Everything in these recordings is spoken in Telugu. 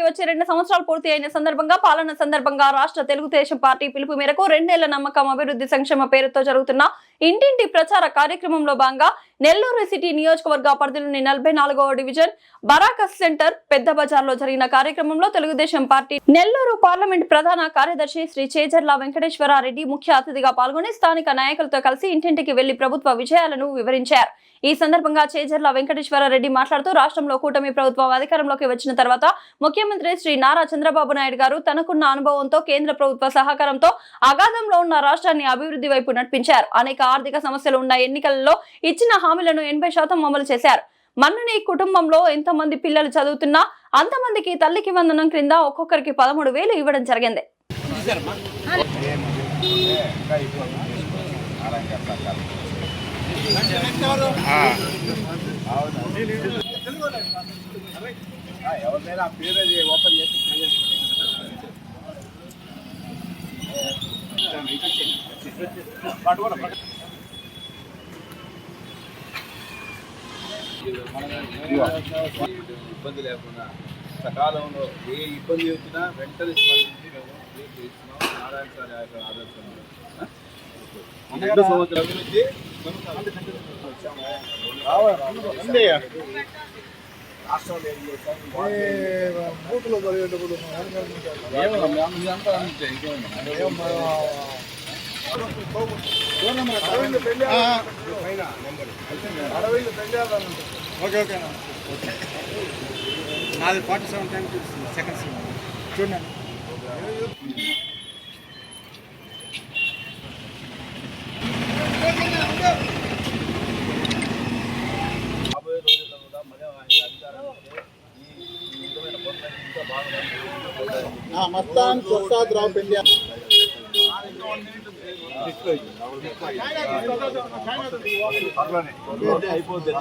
అధికారంలోకి వచ్చి 2 సంవత్సరాలు పూర్తి అయిన సందర్భంగా పాలన సందర్భంగా రాష్ట్ర తెలుగుదేశం పార్టీ పిలుపు మేరకు 2 ఏళ్ల నమ్మకం అభివృద్ధి సంక్షేమ పేరుతో జరుగుతున్న ఇంటింటి ప్రచార కార్యక్రమంలో భాగంగా నెల్లూరు సిటీ నియోజకవర్గ పరిధిలోని 44వ డివిజన్ బరాకస్ సెంటర్ పెద్ద బజార్లో జరిగిన కార్యక్రమంలో తెలుగుదేశం పార్టీ నెల్లూరు పార్లమెంట్ ప్రధాన కార్యదర్శి శ్రీ చేజర్ల వెంకటేశ్వరారెడ్డి ముఖ్య అతిథిగా పాల్గొని స్థానిక నాయకులతో కలిసి ఇంటింటికి వెళ్లి ప్రభుత్వ విజయాలను వివరించారు. ఈ సందర్భంగా చేజర్ల వెంకటేశ్వరారెడ్డి మాట్లాడుతూ రాష్ట్రంలో కూటమి ప్రభుత్వం అధికారంలోకి వచ్చిన తర్వాత ముఖ్యమంత్రి శ్రీ నారా చంద్రబాబు నాయుడు గారు తనకున్న అనుభవంతో కేంద్ర ప్రభుత్వ సహకారంతో అగాధంలో ఉన్న రాష్ట్రాన్ని అభివృద్ధి వైపు నడిపించారు. అనేక ఆర్థిక సమస్యలు ఉన్న ఎన్నికలలో ఇచ్చిన హామీలను 80% అమలు చేశారు. మన్నని కుటుంబంలో ఎంతమంది పిల్లలు చదువుతున్నా అంతమందికి తల్లికి వందనం క్రింద ఒక్కొక్కరికి 13,000 ఇవ్వడం జరిగింది. ఇబ్బంది లేకుండా సకాలంలో ఏ ఇబ్బంది వచ్చినా వెంటనే స్పందించి మేము ఇస్తున్నాం. నారాయణ సార్ ఆదర్శం 2 సంవత్సరాల నుంచి బూతులో జరిగేటప్పుడు ఓకే నాది 47 సెకండ్స్ చూడండి. మస్తాన్ ప్రసాద్ రావు పెండ్యా అయిపోతుంది.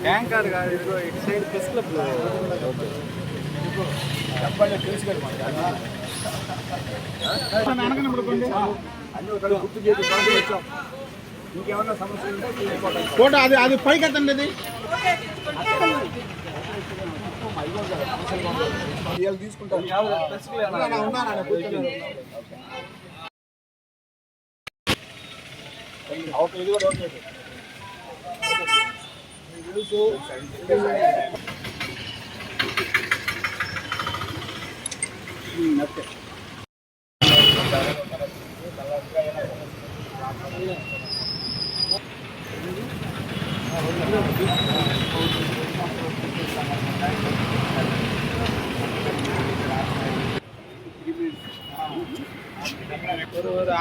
ట్యాంకర్ కాదు, ఇదిగో ఇటు సైడ్ ప్రెస్ క్లబ్ చెప్పండి తెలుసుకోండి. అన్ని గుర్తు చేసి వచ్చాం. ఇంకేమన్నా సమస్య ఉంటే ఫోటో అది పైకి ఎత్తండి. అది తీసుకుంటాను. ఇది కూడా ఓకే.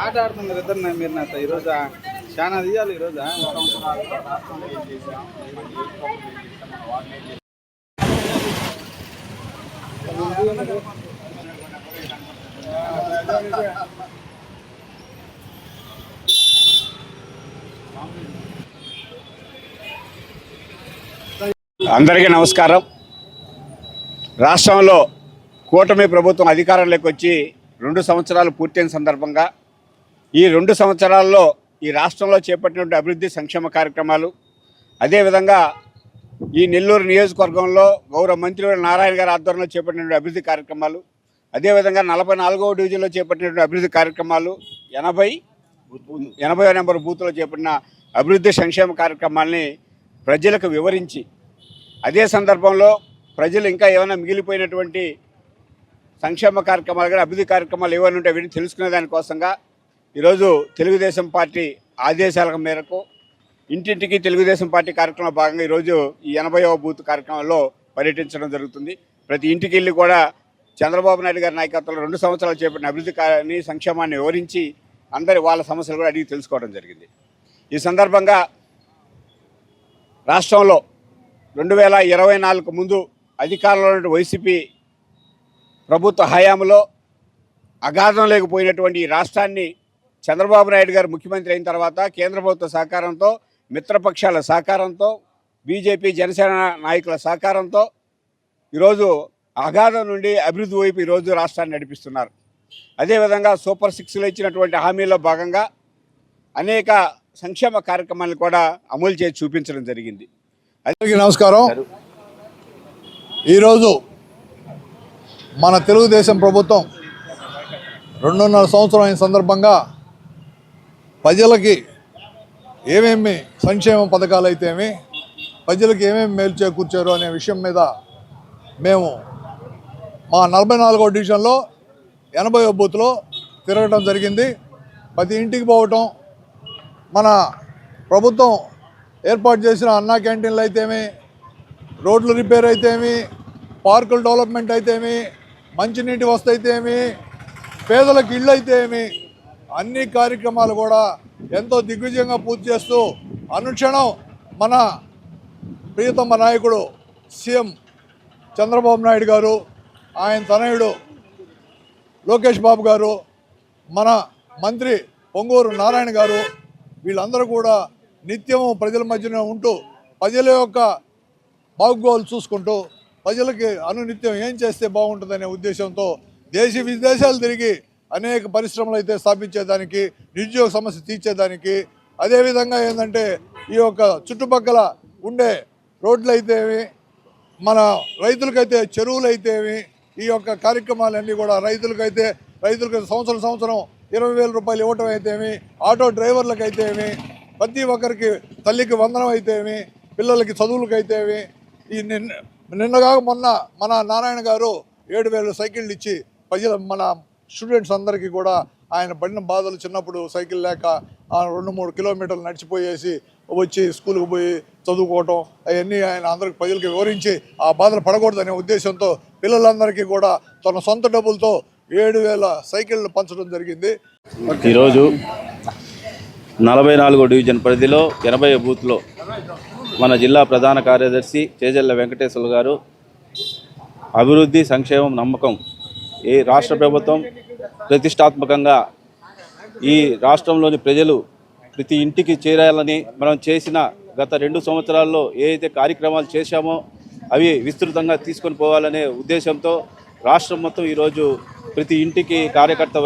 ఆట ఆడుతున్నారు ఇద్దరు మీరు నాతో ఈరోజు చాలా తీయాలి. ఈరోజు అందరికీ నమస్కారం. రాష్ట్రంలో కూటమి ప్రభుత్వం అధికారంలోకి వచ్చి 2 సంవత్సరాలు పూర్తయిన సందర్భంగా ఈ 2 సంవత్సరాల్లో ఈ రాష్ట్రంలో చేపట్టినటువంటి అభివృద్ధి సంక్షేమ కార్యక్రమాలు, అదేవిధంగా ఈ నెల్లూరు నియోజకవర్గంలో గౌరవ మంత్రి నారాయణ గారి ఆధ్వర్యంలో చేపట్టినటువంటి అభివృద్ధి కార్యక్రమాలు, అదేవిధంగా 44వ డివిజన్లో చేపట్టినటువంటి అభివృద్ధి కార్యక్రమాలు, 80వ నెంబర్ బూత్లో చేపట్టిన అభివృద్ధి సంక్షేమ కార్యక్రమాలని ప్రజలకు వివరించి, అదే సందర్భంలో ప్రజలు ఇంకా ఏమైనా మిగిలిపోయినటువంటి సంక్షేమ కార్యక్రమాలు కానీ అభివృద్ధి కార్యక్రమాలు ఏమైనా ఉంటే వీటిని తెలుసుకునే దానికోసంగా ఈరోజు తెలుగుదేశం పార్టీ ఆదేశాల మేరకు ఇంటింటికి తెలుగుదేశం పార్టీ కార్యక్రమంలో భాగంగా ఈరోజు ఈ 80వ బూత్ కార్యక్రమంలో పర్యటించడం జరుగుతుంది. ప్రతి ఇంటికి వెళ్ళి కూడా చంద్రబాబు నాయుడు గారి నాయకత్వంలో 2 సంవత్సరాలు చేపట్టిన అభివృద్ధి సంక్షేమాన్ని వివరించి అందరి వాళ్ళ సమస్యలు కూడా అడిగి తెలుసుకోవడం జరిగింది. ఈ సందర్భంగా రాష్ట్రంలో 2024 ముందు అధికారంలో ఉన్న వైసీపీ ప్రభుత్వ హయాంలో అగాధం లేకపోయినటువంటి ఈ రాష్ట్రాన్ని చంద్రబాబు నాయుడు గారు ముఖ్యమంత్రి అయిన తర్వాత కేంద్ర ప్రభుత్వ సహకారంతో, మిత్రపక్షాల సహకారంతో, బీజేపీ జనసేన నాయకుల సహకారంతో ఈరోజు అగాధం నుండి అభివృద్ధి వైపు ఈరోజు రాష్ట్రాన్ని నడిపిస్తున్నారు. అదేవిధంగా సూపర్ 6లో ఇచ్చినటువంటి హామీల్లో భాగంగా అనేక సంక్షేమ కార్యక్రమాలను కూడా అమలు చేసి చూపించడం జరిగింది. అందరికీ నమస్కారం. ఈరోజు మన తెలుగుదేశం ప్రభుత్వం 2.5 సంవత్సరం అయిన సందర్భంగా ప్రజలకి ఏమేమి సంక్షేమ పథకాలు అయితేమి, ప్రజలకి ఏమేమి మేలు చేకూర్చారు అనే విషయం మీద మేము మా 44వ డివిజన్లో 80వ బూత్లో తిరగడం జరిగింది. ప్రతి ఇంటికి పోవటం, మన ప్రభుత్వం ఏర్పాటు చేసిన అన్నా క్యాంటీన్లు అయితేమి, రోడ్లు రిపేర్ అయితేమి, పార్కుల డెవలప్మెంట్ అయితేమి, మంచినీటి వసతి అయితేమి, పేదలకు ఇళ్ళు అయితేమి, అన్ని కార్యక్రమాలు కూడా ఎంతో దిగ్విజయంగా పూర్తి చేస్తూ అనుక్షణం మన ప్రియతమ నాయకుడు సీఎం చంద్రబాబు నాయుడు గారు, ఆయన తనయుడు లోకేష్ బాబు గారు, మన మంత్రి పొంగూరు నారాయణ గారు, వీళ్ళందరూ కూడా నిత్యము ప్రజల మధ్యన ఉంటూ ప్రజల యొక్క బాగోగులు చూసుకుంటూ ప్రజలకి అనునిత్యం ఏం చేస్తే బాగుంటుందనే ఉద్దేశంతో దేశ విదేశాలు తిరిగి అనేక పరిశ్రమలు అయితే స్థాపించేదానికి, నిరుద్యోగ సమస్య తీర్చేదానికి, అదేవిధంగా ఏంటంటే ఈ యొక్క చుట్టుపక్కల ఉండే రోడ్లు అయితేవి, మన రైతులకైతే చెరువులు అయితేవి, ఈ యొక్క కార్యక్రమాలన్నీ కూడా రైతులకు సంవత్సరం 20,000 రూపాయలు ఇవ్వటం అయితేమి, ఆటో డ్రైవర్లకు అయితేమి, ప్రతి ఒక్కరికి తల్లికి వందనం అయితేమి, పిల్లలకి చదువులకు అయితేమి, ఈ నిన్నగా మొన్న మన నారాయణ గారు 7,000 సైకిళ్ళు ఇచ్చి మన స్టూడెంట్స్ అందరికీ కూడా ఆయన పడిన బాధలు, చిన్నప్పుడు సైకిల్ లేక 2-3 కిలోమీటర్లు నడిచిపోయేసి వచ్చి స్కూల్కి పోయి చదువుకోవటం, అవన్నీ ఆయన అందరికి ప్రజలకి వివరించి ఆ బాధలు పడకూడదనే ఉద్దేశంతో పిల్లలందరికీ కూడా తన సొంత డబ్బులతో 7,000 సైకిళ్ళు పంచడం జరిగింది. ఈరోజు 44వ డివిజన్ పరిధిలో 80వ బూత్లో మన జిల్లా ప్రధాన కార్యదర్శి చేజల్ల వెంకటేశ్వర్లు గారు అభివృద్ధి సంక్షేమం నమ్మకం ఈ రాష్ట్ర ప్రభుత్వం ప్రతిష్టాత్మకంగా ఈ రాష్ట్రంలోని ప్రజలు ప్రతి ఇంటికి చేరాలని మనం చేసిన గత 2 సంవత్సరాల్లో ఏ అయితే కార్యక్రమాలు చేశామో అవి విస్తృతంగా తీసుకొని పోవాలనే ఉద్దేశంతో రాష్ట్రం మొత్తం ఈరోజు ప్రతి ఇంటికి కార్యకర్త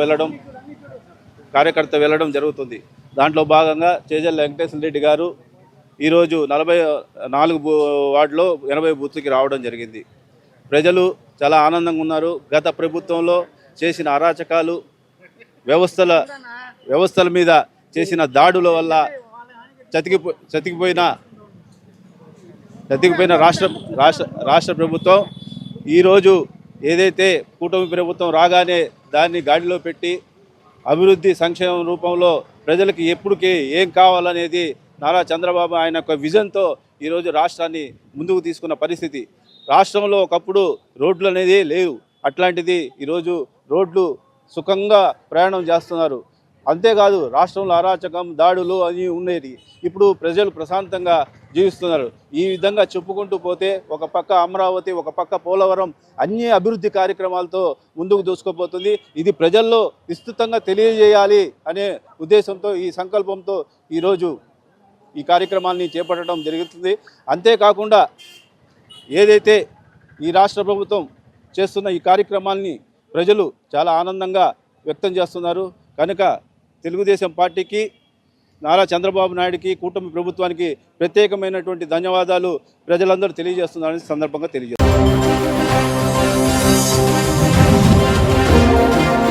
వెళ్ళడం జరుగుతుంది. దాంట్లో భాగంగా చేజల్ల వెంకటేశ్వర రెడ్డి గారు ఈరోజు 44 వార్డులో 80 బూత్లకి రావడం జరిగింది. ప్రజలు చాలా ఆనందంగా ఉన్నారు. గత ప్రభుత్వంలో చేసిన అరాచకాలు, వ్యవస్థల మీద చేసిన దాడుల వల్ల చతికిపోయిన రాష్ట్ర ప్రభుత్వం ఈరోజు ఏదైతే కూటమి ప్రభుత్వం రాగానే దాన్ని గాడిలో పెట్టి అభివృద్ధి సంక్షేమం రూపంలో ప్రజలకి ఎప్పటికీ ఏం కావాలనేది నారా చంద్రబాబు ఆయన యొక్క విజన్తో ఈరోజు రాష్ట్రాన్ని ముందుకు తీసుకున్న పరిస్థితి. రాష్ట్రంలో ఒకప్పుడు రోడ్లు అనేది లేవు, అట్లాంటిది ఈరోజు రోడ్లు సుఖంగా ప్రయాణం చేస్తున్నారు. అంతేకాదు రాష్ట్రంలో అరాచకం, దాడులు అవి ఉండేవి, ఇప్పుడు ప్రజలు ప్రశాంతంగా జీవిస్తున్నారు. ఈ విధంగా చెప్పుకుంటూ పోతే ఒక పక్క అమరావతి, ఒక పక్క పోలవరం అన్ని అభివృద్ధి కార్యక్రమాలతో ముందుకు దూసుకుపోతుంది. ఇది ప్రజల్లో విస్తృతంగా తెలియజేయాలి అనే ఉద్దేశంతో, ఈ సంకల్పంతో ఈరోజు ఈ కార్యక్రమాన్ని చేపట్టడం జరుగుతుంది. అంతేకాకుండా ఏదైతే ఈ రాష్ట్ర ప్రభుత్వం చేస్తున్న ఈ కార్యక్రమాల్ని ప్రజలు చాలా ఆనందంగా వ్యక్తం చేస్తున్నారు. కనుక తెలుగుదేశం పార్టీకి, నారా చంద్రబాబు నాయుడికి, కూటమి ప్రభుత్వానికి ప్రత్యేకమైనటువంటి ధన్యవాదాలు ప్రజలందరూ తెలియజేస్తున్నారని సందర్భంగా తెలియజేస్తున్నారు.